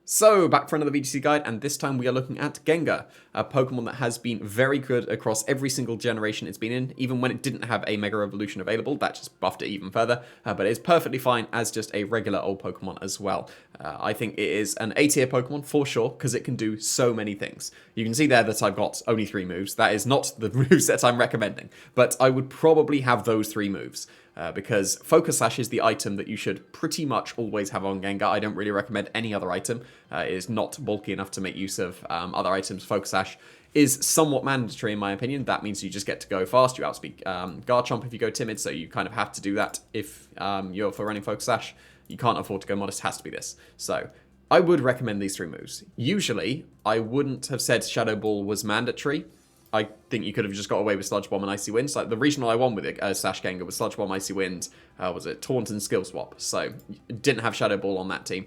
So, back for another VGC guide, and this time we are looking at Gengar, a Pokemon that has been very good across every single generation it's been in, even when it didn't have a Mega Evolution available. That just buffed it even further, but it is perfectly fine as just a regular old Pokemon as well. I think it is an A-tier Pokemon for sure, because it can do so many things. You can see there that I've got only 3 moves. That is not the moves that I'm recommending, but I would probably have those 3 moves. Because Focus Sash is the item that you should pretty much always have on Gengar. I don't really recommend any other item. It is not bulky enough to make use of other items. Focus Sash is somewhat mandatory in my opinion. That means you just get to go fast. You outspeed Garchomp if you go timid, so you kind of have to do that if you're for running Focus Sash. You can't afford to go modest, has to be this. So I would recommend these 3 moves. Usually, I wouldn't have said Shadow Ball was mandatory. I think you could have just got away with Sludge Bomb and Icy Wind. Like the regional I won with it, Sash Gengar, was Sludge Bomb, Icy Wind, was it Taunt and Skill Swap. So didn't have Shadow Ball on that team,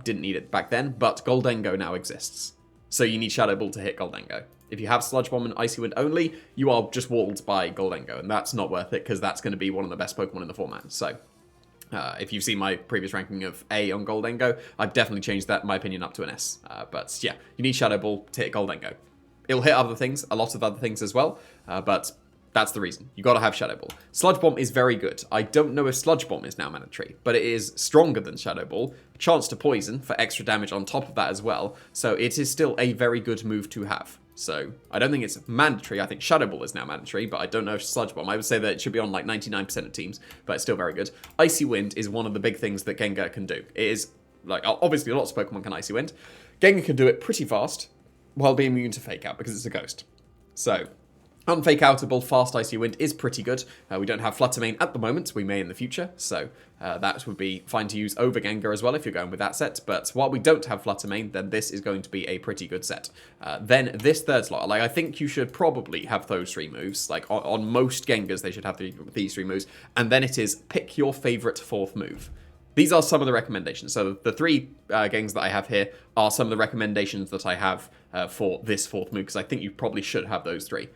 didn't need it back then, but Goldengo now exists. So you need Shadow Ball to hit Goldengo. If you have Sludge Bomb and Icy Wind only, you are just walled by Goldengo, and that's not worth it because that's going to be one of the best Pokemon in the format. So if you've seen my previous ranking of A on Goldengo, I've definitely changed that, in my opinion, up to an S. But yeah, you need Shadow Ball to hit Goldengo. It'll hit other things, a lot of other things as well, but that's the reason. You gotta have Shadow Ball. Sludge Bomb is very good. I don't know if Sludge Bomb is now mandatory, but it is stronger than Shadow Ball. Chance to poison for extra damage on top of that as well, so it is still a very good move to have. So I don't think it's mandatory. I think Shadow Ball is now mandatory, but I don't know if Sludge Bomb. I would say that it should be on like 99% of teams, but it's still very good. Icy Wind is one of the big things that Gengar can do. It is, like, obviously lots of Pokemon can Icy Wind. Gengar can do it pretty fast, while being immune to Fake Out, because it's a ghost. So, unfake outable fast Icy Wind is pretty good. We don't have Flutter Mane at the moment, we may in the future, so that would be fine to use over Gengar as well if you're going with that set, but while we don't have Flutter Mane, then this is going to be a pretty good set. Then this third slot, like I think you should probably have those 3 moves, like on most Gengars they should have these 3 moves, and then it is pick your favourite 4th move. These are some of the recommendations. So the 3 games that I have here are some of the recommendations that I have for this 4th move, because I think you probably should have those 3.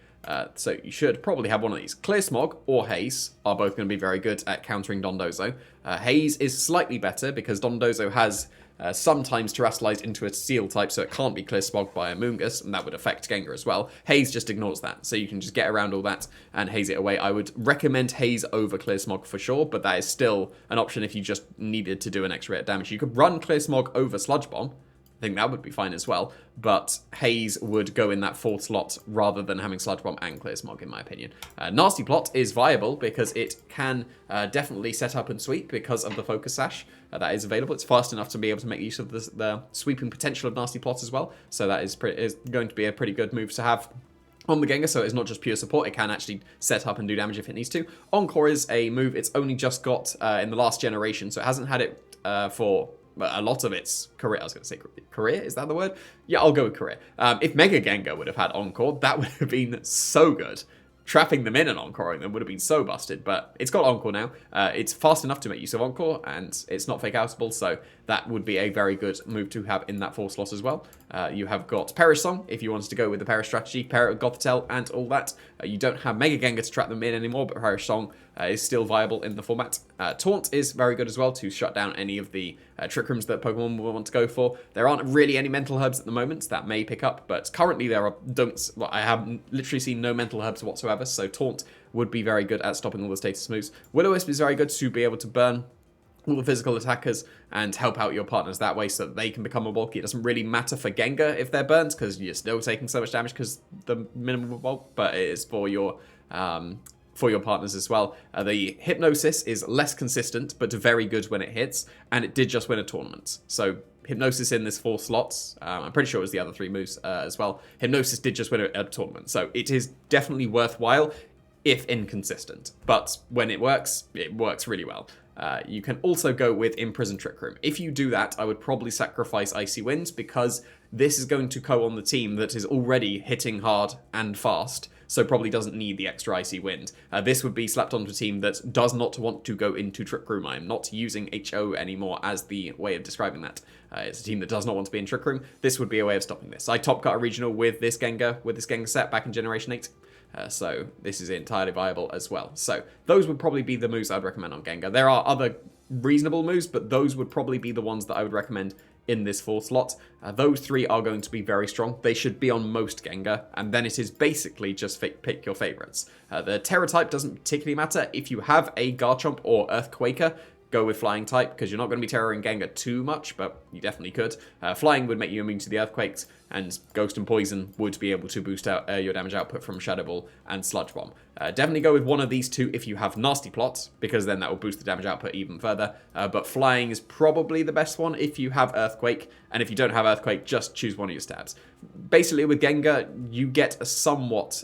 So you should probably have one of these. Clear Smog or Haze are both going to be very good at countering Dondozo. Haze is slightly better because Dondozo has sometimes terrestrialized into a Steel type, so it can't be Clear Smog by a Moongus, and that would affect Gengar as well. Haze just ignores that, so you can just get around all that and haze it away. I would recommend Haze over Clear Smog for sure, but that is still an option if you just needed to do an extra bit of damage. You could run Clear Smog over Sludge Bomb. I think that would be fine as well, but Haze would go in that 4th slot rather than having Sludge Bomb and Clear Smog, in my opinion. Nasty Plot is viable because it can definitely set up and sweep because of the Focus Sash that is available. It's fast enough to be able to make use of the sweeping potential of Nasty Plot as well, so that is going to be a pretty good move to have on the Gengar, so it's not just pure support, it can actually set up and do damage if it needs to. Encore is a move it's only just got in the last generation, so it hasn't had it for a lot of its career. I was going to say career, is that the word? Yeah, I'll go with career. If Mega Gengar would have had Encore, that would have been so good. Trapping them in and encoring them would have been so busted, but it's got Encore now. It's fast enough to make use of Encore, and it's not fake outable, so that would be a very good move to have in that 4th slot as well. You have got Perish Song, if you wanted to go with the Perish strategy, Gothitelle and all that. You don't have Mega Gengar to trap them in anymore, but Perish Song is still viable in the format. Taunt is very good as well to shut down any of the Trick Rooms that Pokemon will want to go for. There aren't really any Mental Herbs at the moment that may pick up, but currently there are I have literally seen no Mental Herbs whatsoever, so Taunt would be very good at stopping all the status moves. Will-O-Wisp is very good to be able to burn all the physical attackers and help out your partners that way so that they can become more bulky. It doesn't really matter for Gengar if they're burnt because you're still taking so much damage because the minimum bulk, but it is for your partners as well. The Hypnosis is less consistent, but very good when it hits, and it did just win a tournament. So Hypnosis in this 4 slots, I'm pretty sure it was the other 3 moves as well. Hypnosis did just win a tournament, so it is definitely worthwhile if inconsistent. But when it works really well. You can also go with Imprison Trick Room. If you do that, I would probably sacrifice Icy Winds because this is going to go on the team that is already hitting hard and fast, so probably doesn't need the extra Icy Wind. This would be slapped onto a team that does not want to go into Trick Room. I am not using HO anymore as the way of describing that. It's a team that does not want to be in Trick Room. This would be a way of stopping this. I top cut a regional with this Gengar set back in Generation 8. So this is entirely viable as well. So those would probably be the moves I'd recommend on Gengar. There are other reasonable moves, but those would probably be the ones that I would recommend in this 4th slot. Those 3 are going to be very strong. They should be on most Gengar, and then it is basically just pick your favorites. The Terra type doesn't particularly matter. If you have a Garchomp or Earthquaker, go with Flying type, because you're not going to be terroring Gengar too much, but you definitely could. Flying would make you immune to the Earthquakes, and Ghost and Poison would be able to boost out your damage output from Shadow Ball and Sludge Bomb. Definitely go with one of these 2 if you have Nasty Plot, because then that will boost the damage output even further. But Flying is probably the best one if you have Earthquake, and if you don't have Earthquake, just choose one of your stabs. Basically, with Gengar, you get a somewhat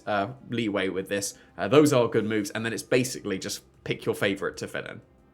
leeway with this. Those are good moves, and then it's basically just pick your favorite to fit in.